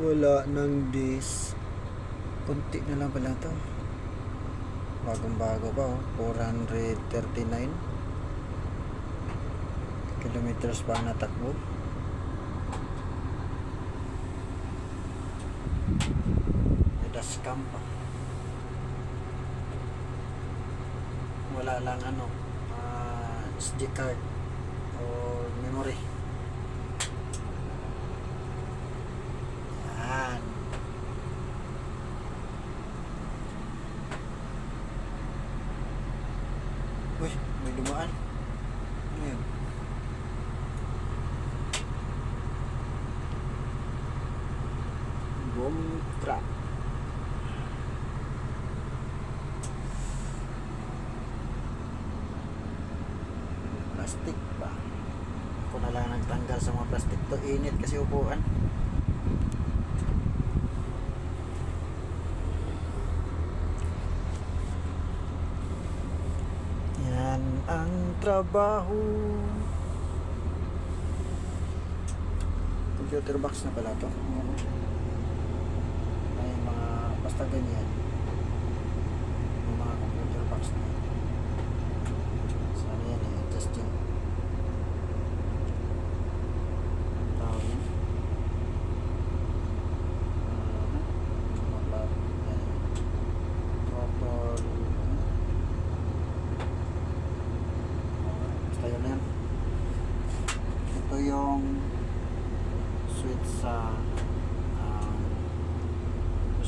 Wala nang dis. Kunti na lang pala to. Bagong bago pa, oh. 439 kilometers pa natakbo. May dashcam pa. Wala lang SD card o memory. Yan. Uy, may dumaan. Ano yun? Boom truck. Plastic ba? Ako na lang nagtanggal sa mga plastic to. Init kasi upuan. Yan ang trabaho. Computer box na pala to. May mga basta ganyan. May mga computer box na yan. Sana yan eh, just yun. Ang tawag yun. Throttle. Basta yun na yan. Ito yung switch sa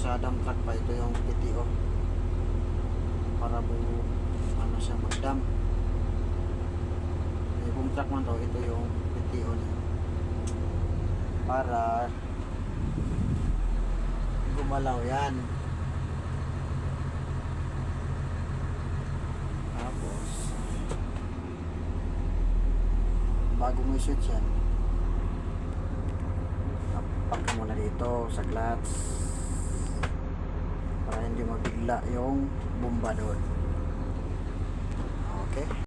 Adam truck pa. Ito yung PTO para ano siya magdam. Yung truck man to, ito yung PTO niya para gumalaw yan. Tapos bago mo i-switch yan, tapak mo na dito sa clutch para hindi mabigla yung bomba doon. Okay.